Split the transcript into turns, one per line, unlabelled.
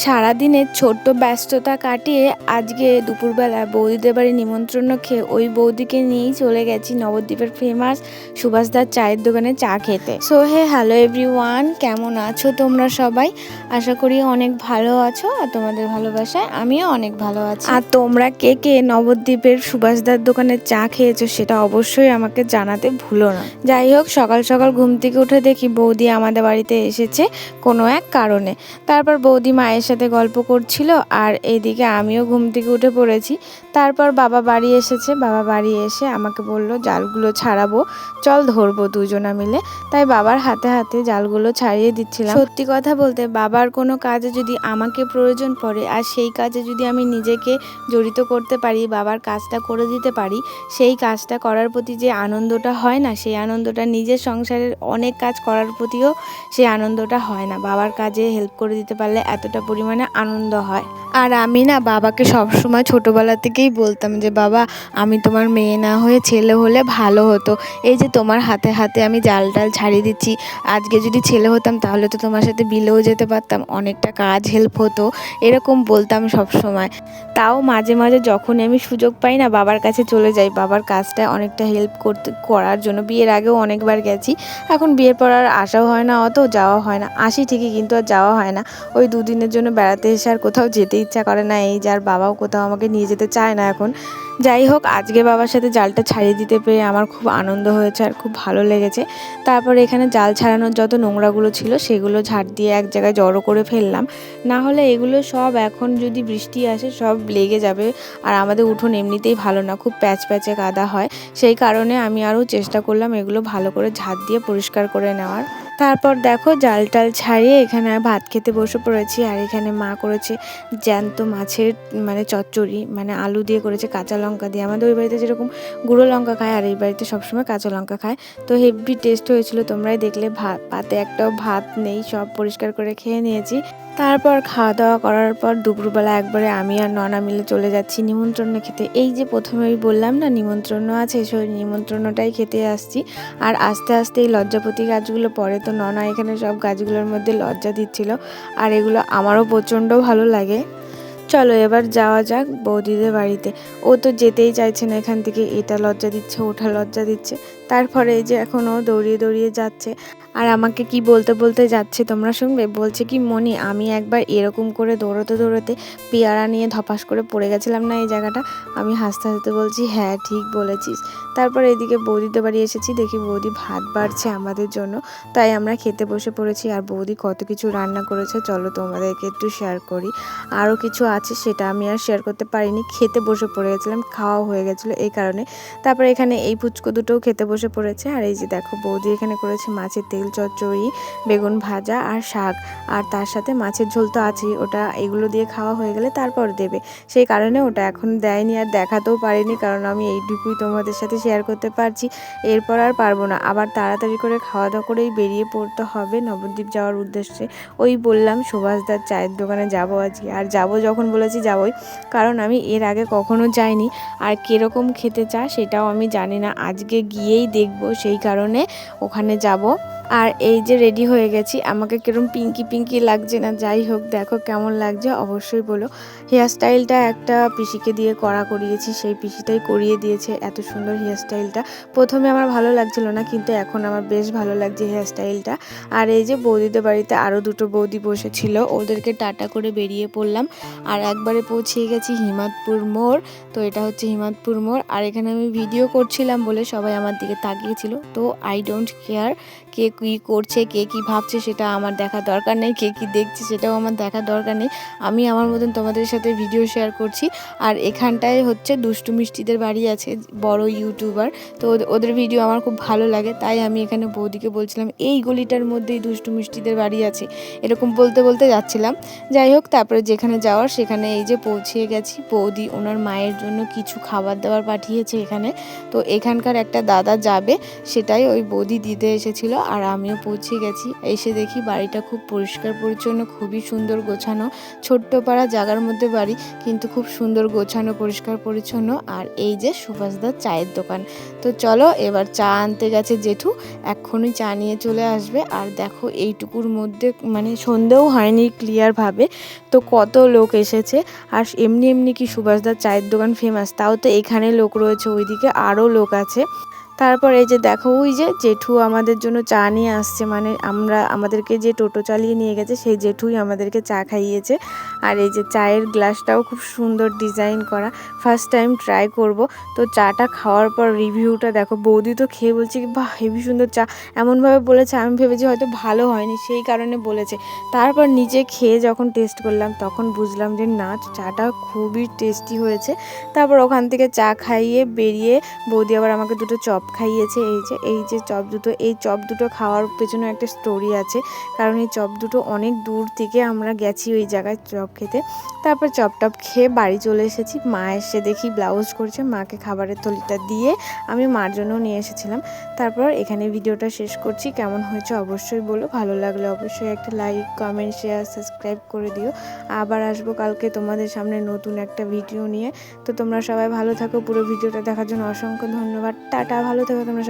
সারাদিনের ছোট্ট ব্যস্ততা কাটিয়ে আজকে দুপুরবেলা বৌদিদের বাড়ি নিমন্ত্রণ খেয়ে ওই বৌদিকে নিয়েই চলে গেছি নবদ্বীপের ফেমাস সুভাষদার চায়ের দোকানে চা খেতে। সো হ্যালো এভরিওয়ান, কেমন আছো তোমরা সবাই? আশা করি অনেক ভালো আছো, আর তোমাদের ভালোবাসায় আমিও অনেক ভালো আছি। আর তোমরা কে কে নবদ্বীপের সুভাষদার দোকানে চা খেয়েছো সেটা অবশ্যই আমাকে জানাতে ভুলো না। যাই হোক, সকাল সকাল ঘুম থেকে উঠে দেখি বৌদি আমাদের বাড়িতে এসেছে কোনো এক কারণে। তারপর বৌদি মায়ের সাথে গল্প করছিল, আর এইদিকে আমিও ঘুম থেকে উঠে পড়েছি। তারপর বাবা বাড়ি এসেছে, বাবা বাড়ি এসে আমাকে বলল জালগুলো ছাড়াবো, চল ধরবো দুজনা মিলে। তাই বাবার হাতে হাতে জালগুলো ছাড়িয়ে দিচ্ছিলাম। সত্যি কথা বলতে, বাবার কোনো কাজে যদি আমাকে প্রয়োজন পড়ে আর সেই কাজে যদি আমি নিজেকে জড়িত করতে পারি, বাবার কাজটা করে দিতে পারি, সেই কাজটা করার প্রতি যে আনন্দটা হয় না, সেই আনন্দটা নিজের সংসারের অনেক কাজ করার প্রতিও সেই আনন্দটা হয় না। বাবার কাজে হেল্প করে দিতে পারলে এতটা পরিমাণে আনন্দ হয়। আর আমি না বাবাকে সবসময় ছোটোবেলা থেকেই বলতাম যে বাবা, আমি তোমার মেয়ে না হয়ে ছেলে হলে ভালো হতো। এই যে তোমার হাতে হাতে আমি জাল টাল ছাড়িয়ে দিচ্ছি, আজকে যদি ছেলে হতাম তাহলে তো তোমার সাথে বিলেও যেতে পারতাম, অনেকটা কাজ হেল্প হতো, এরকম বলতাম সব সময়। তাও মাঝে মাঝে যখন আমি সুযোগ পাই না বাবার কাছে চলে যাই, বাবার কাজটা অনেকটা হেল্প করার জন্য। বিয়ের আগেও অনেকবার গেছি, এখন বিয়ের পর আর আসাও হয় না, অত যাওয়া হয় না। আসি ঠিকই, কিন্তু আর যাওয়া হয় না। ওই দুদিনের জন্য বেড়াতে এসে আর কোথাও যেতে ইচ্ছা করে না, এই যার বাবাও কোথাও আমাকে নিয়ে যেতে চায় না এখন। যাই হোক, আজকে বাবার সাথে জালটা ছাড়িয়ে দিতে পেরে আমার খুব আনন্দ হয়েছে আর খুব ভালো লেগেছে। তারপর এখানে জাল ছাড়ানোর যত নোংরাগুলো ছিল সেগুলো ঝাড় দিয়ে এক জায়গায় জড়ো করে ফেললাম, না হলে এগুলো সব এখন যদি বৃষ্টি আসে সব লেগে যাবে। আর আমাদের উঠোন এমনিতেই ভালো না, খুব প্যাচ প্যাচে কাদা হয়। সেই কারণে আমি আরও চেষ্টা করলাম এগুলো ভালো করে ঝাড় দিয়ে পরিষ্কার করে নেওয়ার। তারপর দেখো জাল টাল ছাড়িয়ে এখানে ভাত খেতে বসে পড়েছি। আর এখানে মা করেছে জ্যান্ত মাছের চচ্চড়ি, আলু দিয়ে করেছে, কাঁচা লঙ্কা দিয়ে। আমাদের ওই বাড়িতে যেরকম গুঁড়ো লঙ্কা খায় আর এই বাড়িতে সবসময় কাঁচা লঙ্কা খায়। তো হেভি টেস্ট হয়েছিল, তোমরাই দেখলে। পাতে একটাও ভাত নেই, সব পরিষ্কার করে খেয়ে নিয়েছি। তারপর খাওয়া দাওয়া করার পর দুপুরবেলা একবারে আমি আর ননা মিলে চলে যাচ্ছি নিমন্ত্রণ খেতে। এই যে প্রথমেই বললাম না নিমন্ত্রণ আছে, সেই নিমন্ত্রণটাই খেতে আসছি। আর আস্তে আস্তে এই লজ্জাপতি গাছগুলো পড়ে, তো ননা এখানে সব গাছগুলোর মধ্যে লজ্জা দিচ্ছিল, আর এগুলো আমারও প্রচণ্ড ভালো লাগে। চলো এবার যাওয়া যাক বৌদিদের বাড়িতে। ও তো যেতেই চাইছে না এখান থেকে, এটা লজ্জা দিচ্ছে ওটা লজ্জা দিচ্ছে। তারপরে এই যে এখন ও দৌড়িয়ে দৌড়িয়ে যাচ্ছে, আর আমাকে কি বলতে বলতে যাচ্ছে তোমরা শুনবে। বলছে কি, মনি আমি একবার এরকম করে দৌড়োতে দৌড়োতে পেয়ারা নিয়ে ধপাস করে পড়ে গেছিলাম না এই জায়গাটা। আমি হাসতে হাসতে বলছি হ্যাঁ ঠিক বলেছিস। তারপর এদিকে বৌদিদের বাড়ি এসেছি, দেখি বৌদি ভাত বাড়ছে আমাদের জন্য, তাই আমরা খেতে বসে পড়েছি। আর বৌদি কত কিছু রান্না করেছে চলো তোমাদেরকে একটু শেয়ার করি। আরও কিছু আছে সেটা আমি আর শেয়ার করতে পারিনি, খেতে বসে পড়ে গেছিলাম, খাওয়া হয়ে গেছিলো এই কারণে। তারপরে এখানে এই পুচকো দুটোও খেতে বসে পড়েছে। আর এই যে দেখো বৌদি এখানে করেছে মাছের তেল চচ্চড়ি, বেগুন ভাজা আর শাক, আর তার সাথে মাছের ঝোল তো আছেই। ওটা এগুলো দিয়ে খাওয়া হয়ে গেলে তারপর দেবে, সেই কারণে ওটা এখন দেয়নি আর দেখাতেও পারিনি, কারণ আমি এইটুকুই তোমাদের সাথে শেয়ার করতে পারছি, এরপর আর পারবো না। আবার তাড়াতাড়ি করে খাওয়া দাওয়া করেই বেরিয়ে পড়তে হবে নবদ্বীপ যাওয়ার উদ্দেশ্যে। ওই বললাম সুভাষদার চায়ের দোকানে যাবো আজকে, আর যাবো যখন বলেছি যাবোই, কারণ আমি এর আগে কখনো যাইনি, আর কীরকম খেতে চা সেটাও আমি জানি না, আজকে গিয়েই দেখবো, সেই কারণে ওখানে যাব। আর এই যে রেডি হয়ে গেছি, আমাকে কিরম পিঙ্কি পিঙ্কি লাগছে না, যাই হোক দেখো কেমন লাগছে অবশ্যই বলো। হেয়ার স্টাইলটা একটা পিসিকে দিয়ে করিয়েছি, সেই পিসিটাই করিয়ে দিয়েছে এত সুন্দর হেয়ার স্টাইলটা। প্রথমে আমার ভালো লাগছিল না, কিন্তু এখন আমার বেশ ভালো লাগছে হেয়ার স্টাইলটা। আর এই যে বৌদিদের বাড়িতে আরও দুটো বৌদি বসেছিল, ওদেরকে টাটা করে বেরিয়ে পড়লাম। আর একবারে পৌঁছে গেছি হিমাদপুর মোড়। তো এটা হচ্ছে হিমাদপুর মোড়, আর এখানে আমি ভিডিও করছিলাম বলে সবাই আমার দিকে তাকিয়েছিল। তো আই ডোন্ট কেয়ার কে কী করছে, কে কী ভাবছে সেটা আমার দেখা দরকার নেই, কে কী দেখছে সেটাও আমার দেখা দরকার নেই। আমি আমার মতন তোমাদের সাথে ভিডিও শেয়ার করছি। আর এখানটায় হচ্ছে দুষ্টু মিষ্টিদের বাড়ি আছে, বড় ইউটিউবার, তো ওদের ভিডিও আমার খুব ভালো লাগে, তাই আমি এখানে বৌদিকে বলছিলাম এই গলিটার মধ্যেই দুষ্টু মিষ্টিদের বাড়ি আছে, এরকম বলতে বলতে যাচ্ছিলাম। যাই হোক, তারপরে যেখানে যাওয়ার সেখানে এই যে পৌঁছিয়ে গেছি। বৌদি ওনার মায়ের জন্য কিছু খাবার দাবার পাঠিয়েছে এখানে, তো এখানকার একটা দাদা যাবে, সেটাই ওই বৌদি দিতে এসেছিল। আর আর আমিও পৌঁছে গেছি। এসে দেখি বাড়িটা খুব পরিষ্কার পরিচ্ছন্ন, খুবই সুন্দর গোছানো। ছোট্ট পাড়া জায়গার মধ্যে বাড়ি, কিন্তু খুব সুন্দর গোছানো, পরিষ্কার পরিচ্ছন্ন। আর এই যে সুভাষদার চায়ের দোকান। তো চলো এবার চা আনতে গেছে জেঠু, এক্ষুনি চা নিয়ে চলে আসবে। আর দেখো এইটুকুর মধ্যে মানে সন্ধেও হয়নি ক্লিয়ারভাবে, তো কত লোক এসেছে। আর এমনি এমনি কি সুভাষদার চায়ের দোকান ফেমাস, তাও তো এখানে লোক রয়েছে, ওইদিকে আরও লোক আছে। তারপর এই যে দেখো ওই যে জেঠু আমাদের জন্য চা নিয়ে আসছে, মানে আমাদেরকে যে টোটো চালিয়ে নিয়ে গেছে সেই জেঠুই আমাদেরকে চা খাইয়েছে। আর এই যে চায়ের গ্লাসটাও খুব সুন্দর ডিজাইন করা, ফার্স্ট টাইম ট্রাই করব। তো চাটা খাওয়ার পর রিভিউটা দেখো, বৌদি তো খেয়ে বলছে কি বাহ হেবি সুন্দর চা, এমনভাবে বলেছে আমি ভেবেছি হয়তো ভালো হয়নি, সেই কারণে বলেছে। তারপর নিজে খেয়ে যখন টেস্ট করলাম তখন বুঝলাম যে না, চাটা খুবই টেস্টি হয়েছে। তারপর ওখান থেকে চা খাইয়ে বেরিয়ে বৌদি আবার আমাকে দুটো চপ খাইয়েছে। এই যে চপ দুটো, এই চপ দুটো খাওয়ার পেছনে একটা স্টোরি আছে, কারণ এই চপ দুটো অনেক দূর থেকে আমরা গেছি ওই জায়গায় চপ খেতে। তারপর চপ টপ খেয়ে বাড়ি চলে এসেছি। মা এসে দেখি ব্লাউজ করছে, মাকে খাবারের থলিটা দিয়ে আমি মার জন্য নিয়ে এসেছিলাম। তারপর এখানে ভিডিওটা শেষ করছি। কেমন হয়েছে অবশ্যই বলো, ভালো লাগলে অবশ্যই একটা লাইক, কমেন্ট, শেয়ার, সাবস্ক্রাইব করে দিও। আবার আসবো কালকে তোমাদের সামনে নতুন একটা ভিডিও নিয়ে। তো তোমরা সবাই ভালো থাকো, পুরো ভিডিওটা দেখার জন্য অসংখ্য ধন্যবাদ। টাটা, ভালো থাকো তোমরা সবাই।